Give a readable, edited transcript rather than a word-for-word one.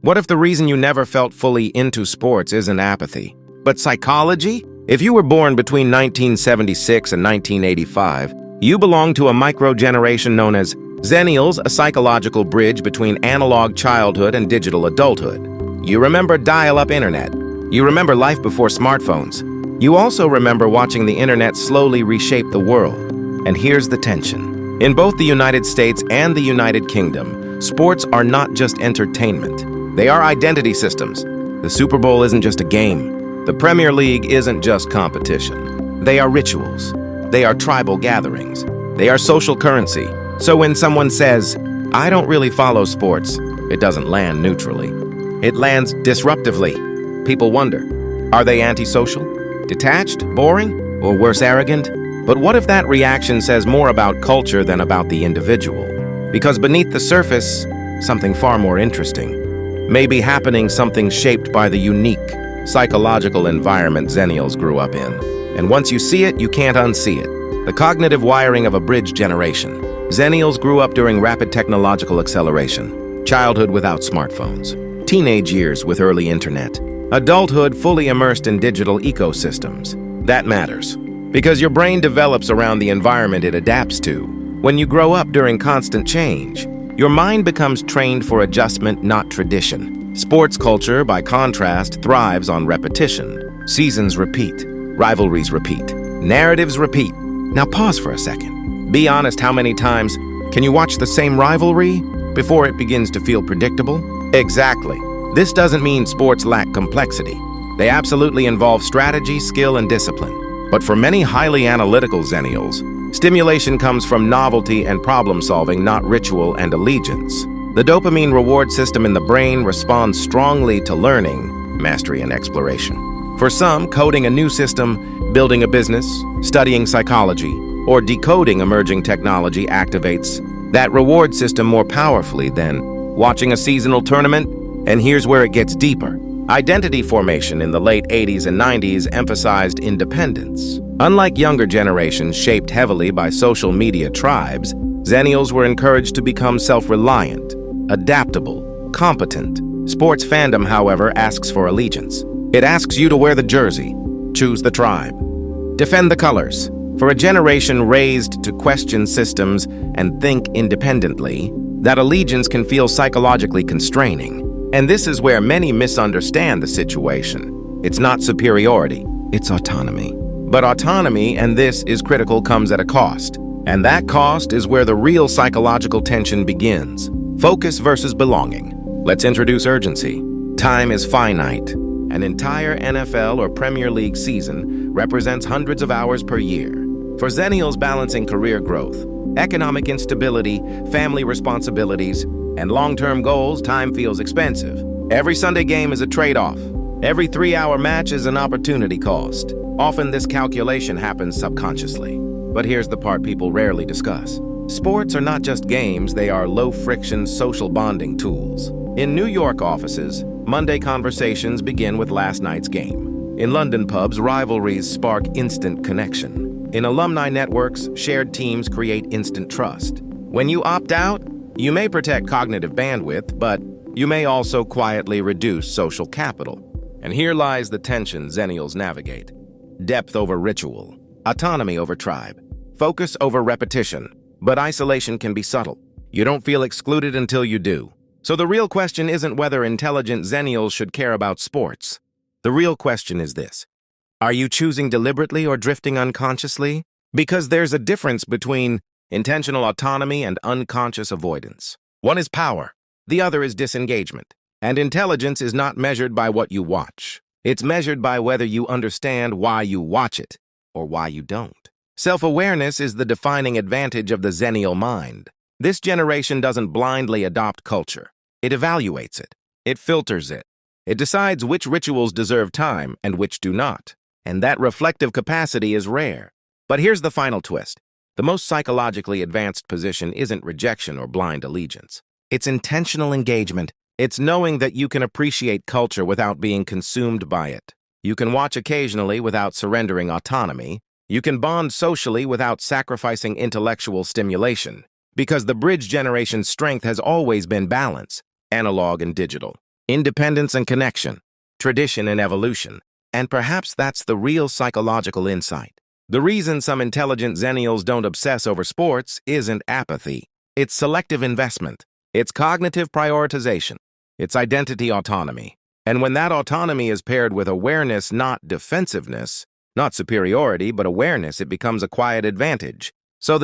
What if the reason you never felt fully into sports isn't apathy, but psychology? If you were born between 1976 and 1985, you belong to a micro-generation known as Xennials, a psychological bridge between analog childhood and digital adulthood. You remember dial-up internet. You remember life before smartphones. You also remember watching the internet slowly reshape the world. And here's the tension. In both the United States and the United Kingdom, sports are not just entertainment. They are identity systems. The Super Bowl isn't just a game. The Premier League isn't just competition. They are rituals. They are tribal gatherings. They are social currency. So when someone says, "I don't really follow sports," it doesn't land neutrally. It lands disruptively. People wonder, are they antisocial, detached, boring, or worse, arrogant? But what if that reaction says more about culture than about the individual? Because beneath the surface, something far more interesting may be happening, something shaped by the unique psychological environment Xennials grew up in. And once you see it, you can't unsee it. The cognitive wiring of a bridge generation. Xennials grew up during rapid technological acceleration, childhood without smartphones, teenage years with early internet, adulthood fully immersed in digital ecosystems. That matters, because your brain develops around the environment it adapts to. When you grow up during constant change, your mind becomes trained for adjustment, not tradition. Sports culture, by contrast, thrives on repetition. Seasons repeat, rivalries repeat, narratives repeat. Now pause for a second. Be honest, how many times can you watch the same rivalry before it begins to feel predictable? Exactly. This doesn't mean sports lack complexity. They absolutely involve strategy, skill, and discipline. But for many highly analytical Xennials, stimulation comes from novelty and problem-solving, not ritual and allegiance. The dopamine reward system in the brain responds strongly to learning, mastery, and exploration. For some, coding a new system, building a business, studying psychology, or decoding emerging technology activates that reward system more powerfully than watching a seasonal tournament. And here's where it gets deeper. Identity formation in the late 80s and 90s emphasized independence. Unlike younger generations shaped heavily by social media tribes, Xennials were encouraged to become self-reliant, adaptable, competent. Sports fandom, however, asks for allegiance. It asks you to wear the jersey, choose the tribe, defend the colors. For a generation raised to question systems and think independently, that allegiance can feel psychologically constraining. And this is where many misunderstand the situation. It's not superiority, it's autonomy. But autonomy, and this is critical, comes at a cost. And that cost is where the real psychological tension begins. Focus versus belonging. Let's introduce urgency. Time is finite. An entire NFL or Premier League season represents hundreds of hours per year. For Xennials balancing career growth, economic instability, family responsibilities, and long-term goals, time feels expensive. Every Sunday game is a trade-off. Every 3-hour match is an opportunity cost. Often this calculation happens subconsciously. But here's the part people rarely discuss. Sports are not just games, they are low-friction social bonding tools. In New York offices, Monday conversations begin with last night's game. In London pubs, rivalries spark instant connection. In alumni networks, shared teams create instant trust. When you opt out, you may protect cognitive bandwidth, but you may also quietly reduce social capital. And here lies the tension Xennials navigate. Depth over ritual, autonomy over tribe, focus over repetition. But isolation can be subtle. You don't feel excluded until you do. So the real question isn't whether intelligent Xennials should care about sports. The real question is this. Are you choosing deliberately or drifting unconsciously? Because there's a difference between intentional autonomy and unconscious avoidance. One is power, the other is disengagement. And intelligence is not measured by what you watch. It's measured by whether you understand why you watch it or why you don't. Self-awareness is the defining advantage of the Xennial mind. This generation doesn't blindly adopt culture. It evaluates it. It filters it. It decides which rituals deserve time and which do not. And that reflective capacity is rare. But here's the final twist. The most psychologically advanced position isn't rejection or blind allegiance. It's intentional engagement. It's knowing that you can appreciate culture without being consumed by it. You can watch occasionally without surrendering autonomy. You can bond socially without sacrificing intellectual stimulation. Because the bridge generation's strength has always been balance, analog and digital. Independence and connection, tradition and evolution. And perhaps that's the real psychological insight. The reason some intelligent Xennials don't obsess over sports isn't apathy. It's selective investment. It's cognitive prioritization. It's identity autonomy. And when that autonomy is paired with awareness, not defensiveness, not superiority, but awareness, it becomes a quiet advantage. So